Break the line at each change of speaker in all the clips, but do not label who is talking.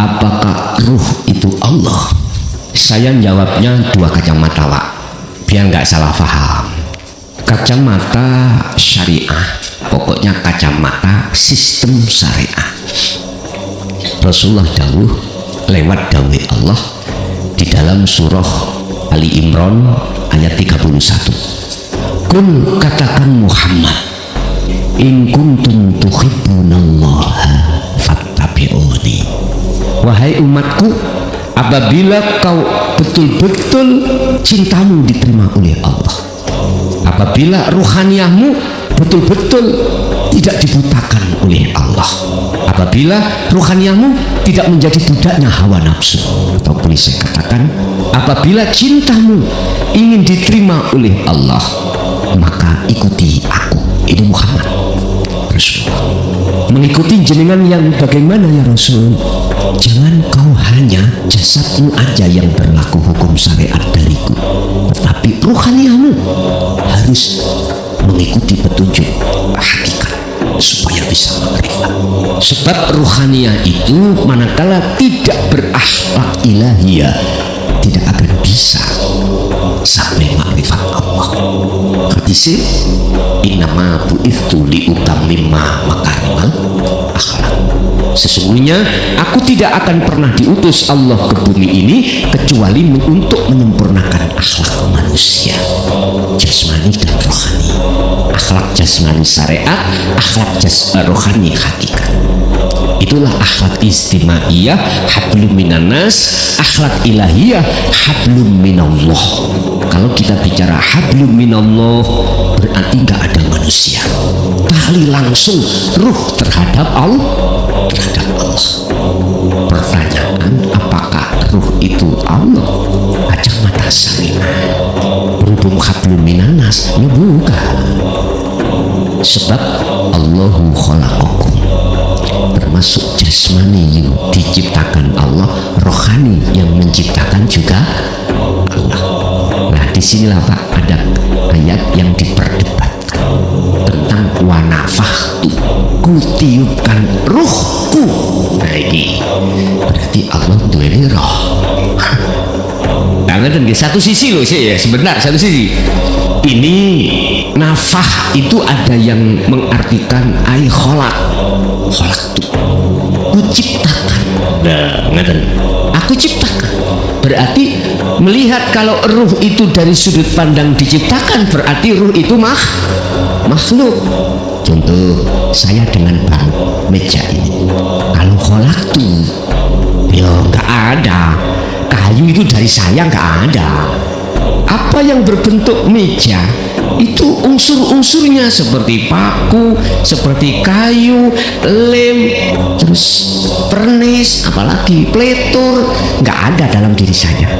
apakah ruh itu Allah? Saya jawabnya dua kacamata, Pak, biar nggak salah paham. Kacamata syariah, pokoknya kacamata sistem syariah. Rasulullah dawuh lewat dawuh Allah di dalam surah Ali Imran ayat 31. Kul, katakan Muhammad, in kuntum tuhibbunallaha fattabi'uni. Wahai umatku, apabila kau betul-betul cintamu diterima oleh Allah, apabila ruhaniyahmu betul-betul tidak dibutakan oleh Allah, apabila ruhaniyahmu tidak menjadi budaknya hawa nafsu, atau boleh saya katakan, apabila cintamu ingin diterima oleh Allah, maka ikuti aku. Ini Muhammad Rasulullah. Mengikuti jenengan yang bagaimana ya Rasul? Jangan kau hanya jasadmu aja yang berlaku hukum syariat dariku, tetapi ruhaniyahmu harus mengikuti petunjuk hakikat supaya bisa makrifat. Sebab ruhaniyah itu manakala tidak berakhlak ilahiyah, tidak akan bisa sampai makrifat Allah. Hadis innama bu'ithu liutammima makarimal akhlak. Sesungguhnya aku tidak akan pernah diutus Allah ke bumi ini kecuali untuk menyempurnakan akhlak manusia, jasmani dan rohani. Akhlak jasmani syariat, akhlak rohani hakikat. Itulah akhlak istimaiyah, hablum minanas, akhlak ilahiyah, hablum minallah. Kalau kita bicara hablum minallah, berarti nggak ada manusia, tali langsung ruh terhadap Allah. Pertanyaan, apakah ruh itu Allah? Kacamata syariah. Berhubung hablum minanas, ya bukan. Sebab Allahu khalaqakum, termasuk jasmani yang diciptakan Allah, rohani yang menciptakan juga Allah. Nah, disinilah Pak ada ayat yang diperdebatkan tentang wanafahtu, kutiupkan ruhku. Nah ini berarti Allah duweni roh. Nah, satu sisi loh sih ya, sebentar satu sisi. Ini nafah itu ada yang mengartikan ay kholak tuh, aku ciptakan. Nah, ngeten, aku ciptakan. Berarti melihat kalau ruh itu dari sudut pandang diciptakan, berarti ruh itu makhluk. Contoh saya dengan bang meja ini, kalau kholak tuh ya nggak ada, kayu itu dari saya nggak ada. Apa yang berbentuk meja itu unsur-unsurnya seperti paku, seperti kayu, lem, terus pernis, apalagi pletur, nggak ada dalam diri saya.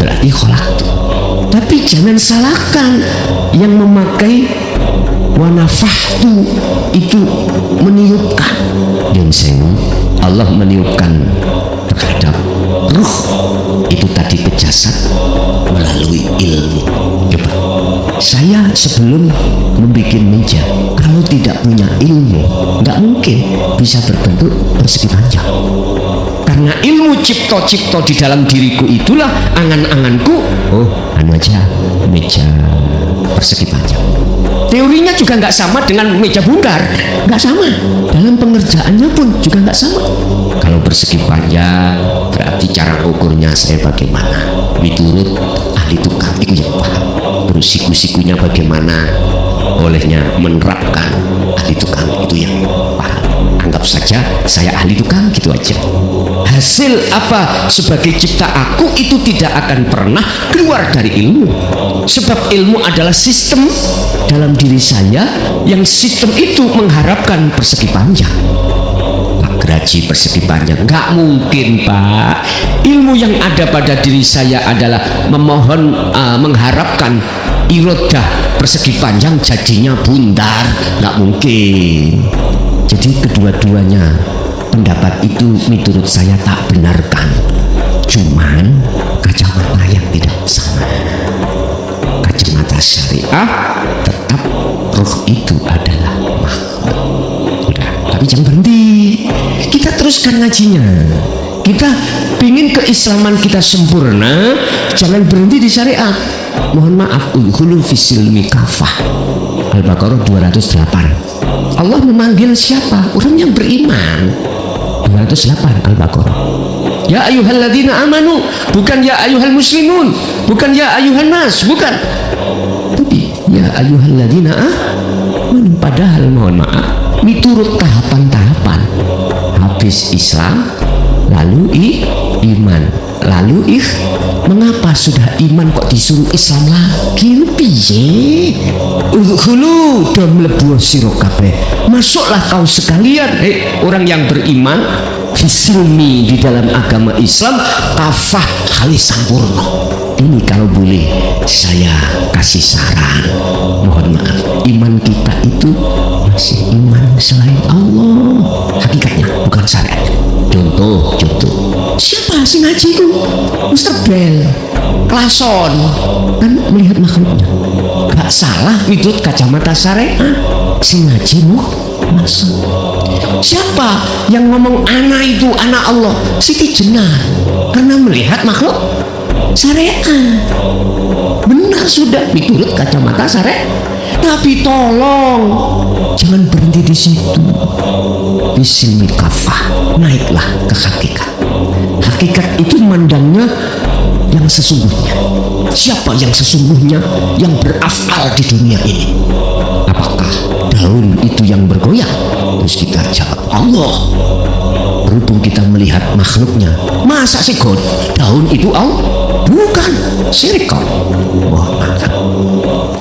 Berarti kholaktu. Tapi jangan salahkan yang memakai wanafahtu itu meniupkan. Yang Allah meniupkan terhadap ruh itu tadi ke jasad melalui ilmu. Coba saya sebelum membuat meja, kalau tidak punya ilmu nggak mungkin bisa berbentuk persegi panjang. Karena ilmu cipto-cipto di dalam diriku itulah angan-anganku, oh anu aja meja persegi panjang. Teorinya juga nggak sama dengan meja bundar, nggak sama. Dalam pengerjaannya pun juga nggak sama. Kalau persegi panjang berarti cara ukurnya saya bagaimana, menurut ahli tukang itu yang paham. Terus siku-sikunya bagaimana, olehnya menerapkan ahli tukang itu yang paham. Anggap saja saya ahli tukang gitu aja. Hasil apa sebagai cipta aku itu tidak akan pernah keluar dari ilmu. Sebab ilmu adalah sistem dalam diri saya yang sistem itu mengharapkan persegi panjang. Pak Graji persegi panjang, nggak mungkin Pak. Ilmu yang ada pada diri saya adalah memohon, mengharapkan irodah persegi panjang jadinya bundar, nggak mungkin. Jadi kedua-duanya pendapat itu menurut saya tak benarkan. Cuman kacamata yang tidak sama. Kacamata syariah tetap ruh itu adalah makhluk. Udah. Tapi jangan berhenti, kita teruskan ngajinya. Kita pingin keislaman kita sempurna, jangan berhenti di syariat. Mohon maaf, udkhulu fis-silmi kafah. Al-Baqarah 208. Allah memanggil siapa? Orang yang beriman. 208 Al-Baqarah. Ya ayyuhalladzina amanu, bukan ya ayyuhal muslimun, bukan ya ayyuhan nas, bukan. Tapi ya ayyuhalladzina amanu, padahal mohon maaf, ini turut tahapan-tahapan. Habis Islam, lalu iman, lalu mengapa sudah iman kok disuruh Islam lagi? Piye? Udkhulu dan mlebu sira kabeh. Masuklah kau sekalian, orang yang beriman fisilmi di dalam agama Islam kafah kali sampurna. Ini kalau boleh saya kasih saran, mohon maaf, iman kita itu masih iman selain Allah hakikatnya, bukan syariatnya. Contoh siapa sih ngaji itu? Mr. Bell, Klason kan melihat makhluknya, gak salah menurut kacamata syariat. Si ngaji masuk. Siapa yang ngomong anak itu anak Allah? Siti Jenar, karena melihat makhluk syariat. Benar sudah menurut kacamata syariat. Tapi tolong jangan berhenti di situ. Bisilmi kafah, naiklah ke hakikat. Hakikat itu mandangnya yang sesungguhnya. Siapa yang sesungguhnya yang berafal di dunia ini? Apakah daun itu yang bergoyang? Terus kita jawab Allah. Berhubung kita melihat makhluknya, masa sih God daun itu Allah? Bukan, syirik kau. Wah,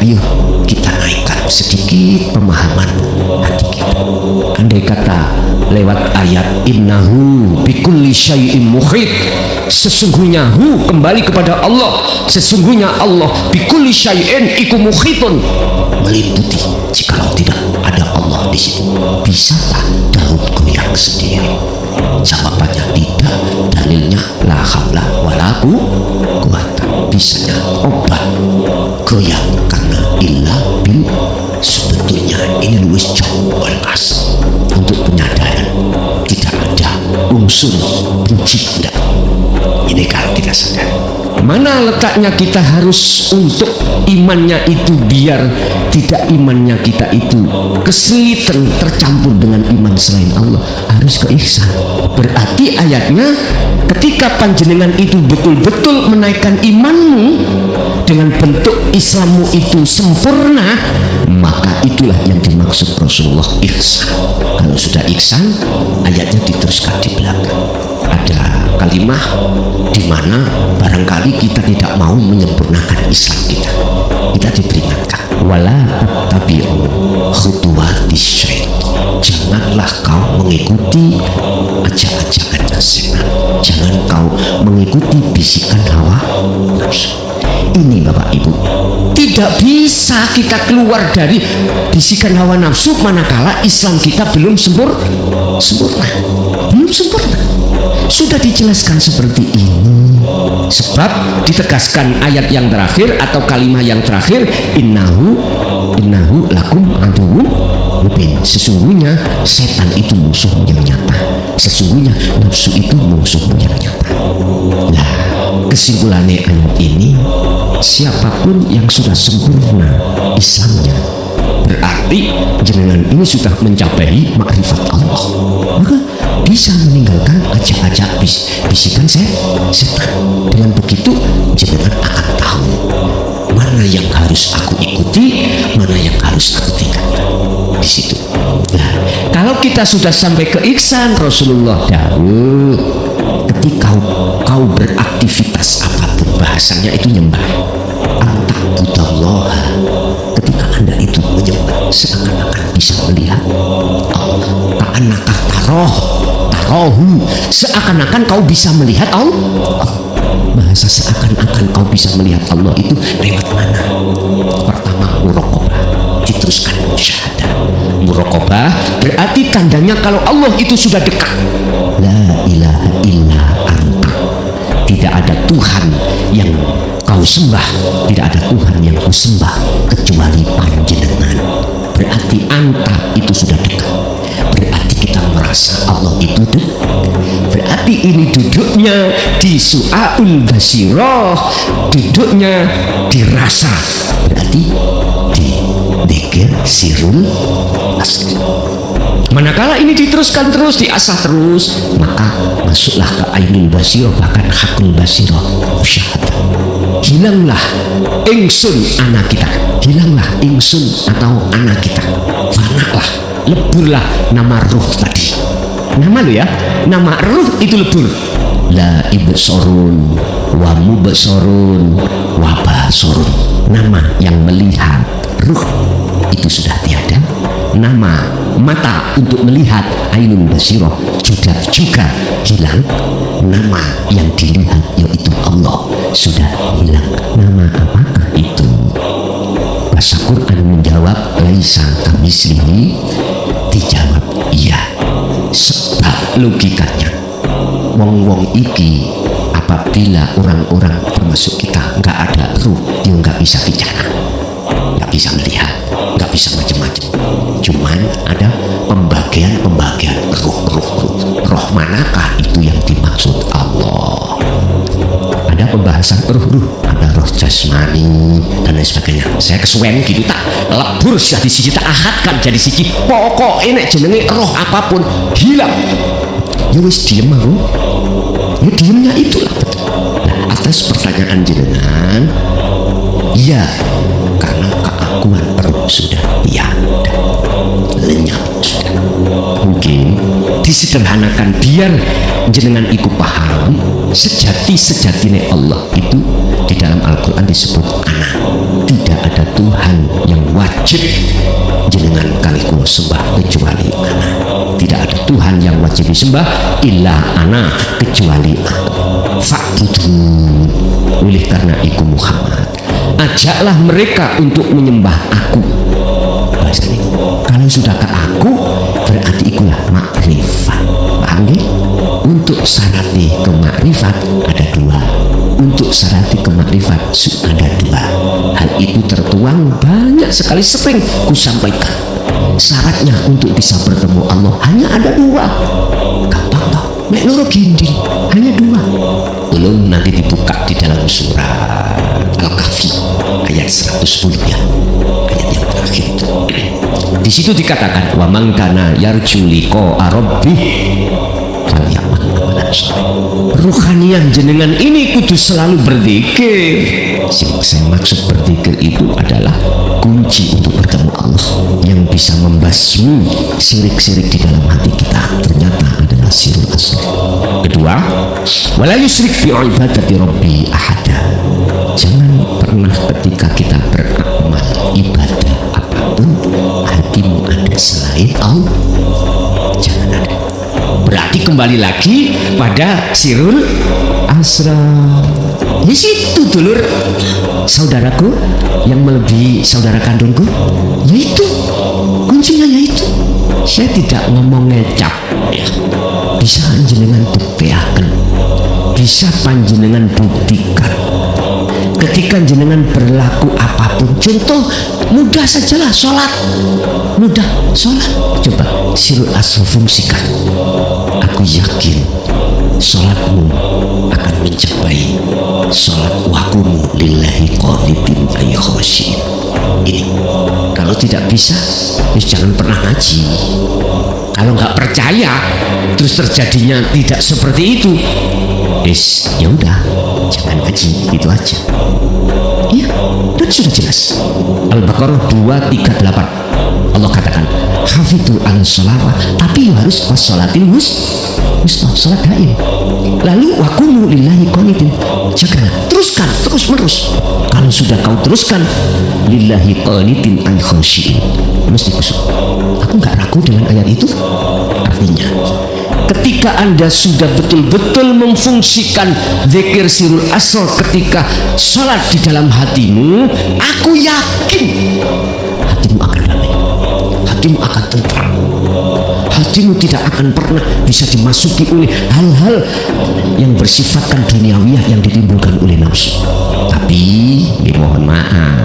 ayo kita naikkan sedikit pemahaman hati kita. Andai kata lewat ayat innahu bikulli syai'in muhit, sesungguhnya kembali kepada Allah, sesungguhnya Allah bikulli syai'in iku muhitun, meliputi. Jikalau tidak ada Allah di situ, bisakah daun goyang sendiri? Jawabannya tidak. Dalilnya la haula wala quwata. Bisanya obat goyang karena illa bil. Sebetulnya ini luwes jauh balas untuk penyadaran tidak ada unsur pencipta. Ini kalau kita sadar, mana letaknya kita harus untuk imannya itu biar tidak imannya kita itu kesulitan tercampur dengan iman selain Allah, harus ke ihsan. Berarti ayatnya ketika panjenengan itu betul-betul menaikkan imanmu dengan bentuk Islammu itu sempurna, maka itulah yang dimaksud Rasulullah ihsan. Kalau sudah ihsan, ayatnya diteruskan di belakang. Ada kalimah di mana barangkali kita tidak mau menyempurnakan Islam kita. Kita diperingatkan, wala tattabi'u khutuwatis syaitan. Janganlah kau mengikuti ajak-ajakannya setan. Jangan kau mengikuti bisikan hawa nafsu. Ini Bapak Ibu, tidak bisa kita keluar dari bisikan hawa nafsu manakala Islam kita belum sempurna. Belum sempurna. Sudah dijelaskan seperti ini. Sebab ditegaskan ayat yang terakhir atau kalimat yang terakhir, innahu lakum aduwwun mubin. Sesungguhnya setan itu musuh yang nyata. Sesungguhnya nafsu itu musuh yang nyata. Nah, kesimpulannya ayat ini, siapapun yang sudah sempurna Islamnya, berarti jenengan ini sudah mencapai makrifat Allah, maka bisa meninggalkan ajak-ajak bisikan setan. Dengan begitu jenengan akan tahu mana yang harus aku ikuti, mana yang harus aku tinggalkan. Di situ. Nah, kalau kita sudah sampai ke ihsan, Rasulullah dawuh, ketika kau beraktivitas apapun, bahasanya itu nyembah, antakudallah, ketika Anda itu menyembah seakan-akan bisa melihat Allah, ta'anakah tarohu, seakan-akan kau bisa melihat Allah. Bahasa seakan-akan kau bisa melihat Allah itu lewat mana? Pertama muraqabah, diteruskan musyahadah. Muraqabah berarti tandanya kalau Allah itu sudah dekat. La ilaha illa anta, tidak ada Tuhan yang kau sembah, tidak ada Tuhan yang kau sembah kecuali panjenengan. Berarti anta itu sudah dekat. Berarti merasa Allah itu berarti ini duduknya di su'aul basiroh, duduknya dirasa, berarti di dzikir sirul asr. Manakala ini diteruskan terus, diasah terus, maka masuklah ke ainul basiroh, bahkan hakul basiroh, musyahadah. Hilanglah ingsun anak kita, hilanglah ingsun atau anak kita, fanalah, leburlah nama ruh tadi. Nama lo ya, nama ruh itu lebur. La ibsorun wa mubsorun wa basorun. Nama yang melihat ruh itu sudah tiada. Nama mata untuk melihat ainul basiroh juga hilang. Nama yang dilihat yaitu Allah sudah hilang. Nama apakah itu? Bahasa Quran menjawab laisa kamitslihi, dijawab iya. Sebab logikanya wong-wong iki apabila orang-orang termasuk kita nggak ada ruh, dia nggak bisa bicara, nggak bisa melihat, nggak bisa macam-macam. Cuman ada pembagian roh manakah itu yang dimaksud Allah? Ada pembahasan ruh, ada roh jasmani dan lain sebagainya. Saya kesuwen gitu tak lebur sudah di sisi, tak ahadkan jadi sisi. Pokok ini jenenge roh apapun hilang. Ya wis diem aku, ya diemnya itulah. Nah, atas pertanyaan jenengan, iya, karena keakuan roh sudah tiada, lenyap sudah. Mungkin disederhanakan biar jenengan iku paham, sejati-sejatine Allah itu di dalam Al-Quran disebut anak. Tidak ada Tuhan yang wajib jenengan kali kulo sembah kecuali anak. Tidak ada Tuhan yang wajib disembah illa ana, kecuali aku. Fa'budu, oleh karena iku Muhammad, ajaklah mereka untuk menyembah aku. Bahasanya kalau sudah ke aku berarti ikulah makrifat. Paham ya? Untuk syaratnya ke makrifat ada dua. Untuk syaratnya ke makrifat ada dua. Hal itu tertuang banyak sekali, sering ku sampaikan. Syaratnya untuk bisa bertemu Allah hanya ada dua. Gampang toh, mek loro ginding, hanya dua. Belum nanti dibuka di dalam surat Al-Kahfi ayat 110 ya, ayat yang terakhir itu. Di situ dikatakan wa man kana yarju liqa rabbih falyamal amalan shalih. Ruhanian jenengan ini kudu selalu berzikir. Saya maksud berzikir itu adalah kunci untuk bertemu Allah, yang bisa membasmi sirik-sirik di dalam hati kita ternyata adalah sirul asr. Kedua, wala yusyrik bi ibadati rabbi ahada. Jangan pernah ketika kita beramal ibadah apapun hatimu ada selain Allah. Jangan ada. Berarti kembali lagi pada sirul asra. Di situ dulur saudaraku yang melebihi saudara kandungku, yaitu kuncinya, yaitu saya tidak ngomong ngecap ya. Bisa jenengan buktikan, bisa panjenengan buktikan ketika jenengan berlaku apapun. Contoh mudah sajalah, sholat mudah, sholat coba sirul asra fungsikan. Aku yakin sholatmu akan mencapai sholat wakumu lillahi qanitin ay khosyin. Ini kalau tidak bisa jangan pernah ngaji. Kalau nggak percaya terus terjadinya tidak seperti itu, ya udah jangan ngaji, itu aja. Iya, dan sudah jelas. Al-Baqarah 238 Allah katakan hafidhu al-sholawat, tapi harus was-sholatil wusta, sholat daim. Lalu wakumu lillahi qanitin, jangan teruskan terus menerus. Kalau sudah kau teruskan lillahi qanitin ay khosyin, mesti kusuk. Aku nggak ragu dengan ayat itu. Artinya ketika Anda sudah betul-betul memfungsikan zikir sirul asr ketika sholat di dalam hatimu, aku yakin hatimu akan damai, hatimu akan tentram, hatimu tidak akan pernah bisa dimasuki oleh hal-hal yang bersifatkan duniawiyah yang ditimbulkan oleh nafsu. Tapi mohon maaf,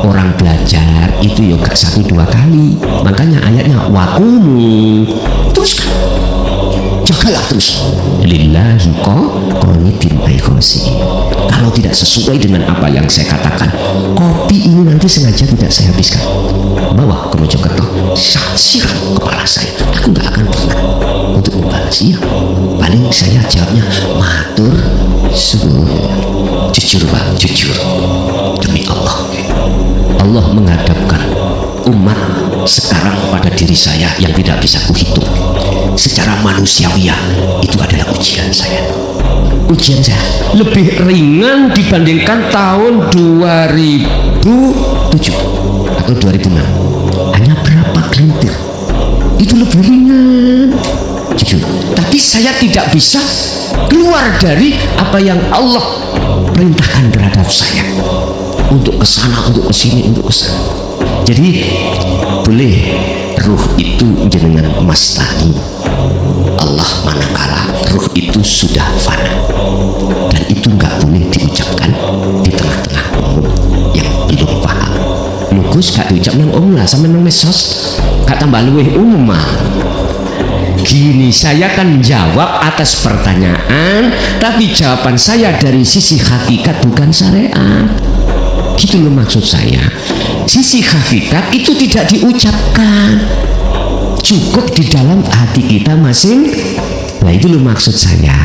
orang belajar itu ya gak 1-2 kali. Makanya ayatnya wakumu, teruskan, jagalah terus lillahi qanitin aikhosi. Kalau tidak sesuai dengan apa yang saya katakan, kopi ini nanti sengaja tidak saya habiskan, bawa ke Mojokerto, saya siram kepala saya, aku nggak akan pernah untuk membalas. Iya, paling saya jawabnya matur suwun, jujur Pak, jujur demi Allah. Allah menghadapkan umat sekarang pada diri saya yang tidak bisa kuhitung. Secara manusiawiah itu adalah ujian saya. Ujian saya lebih ringan dibandingkan tahun 2007 atau 2006. Hanya berapa gelintir, itu lebih ringan, jujur. Tapi saya tidak bisa keluar dari apa yang Allah perintahkan terhadap saya, untuk kesana, untuk kesini, untuk kesana. Jadi boleh ruh itu jenengan mastani Allah manakala ruh itu sudah fana, dan itu nggak boleh diucapkan di tengah-tengah umum yang belum paham. Lugus gak diucap nang umum lah, sama nang mesos gak tambah luweh umum mah. Gini, saya kan jawab atas pertanyaan, tapi jawaban saya dari sisi hakikat bukan syariat. Gitu loh maksud saya. Sisi hakikat itu tidak diucapkan, cukup di dalam hati kita masing. Nah itu loh maksud saya.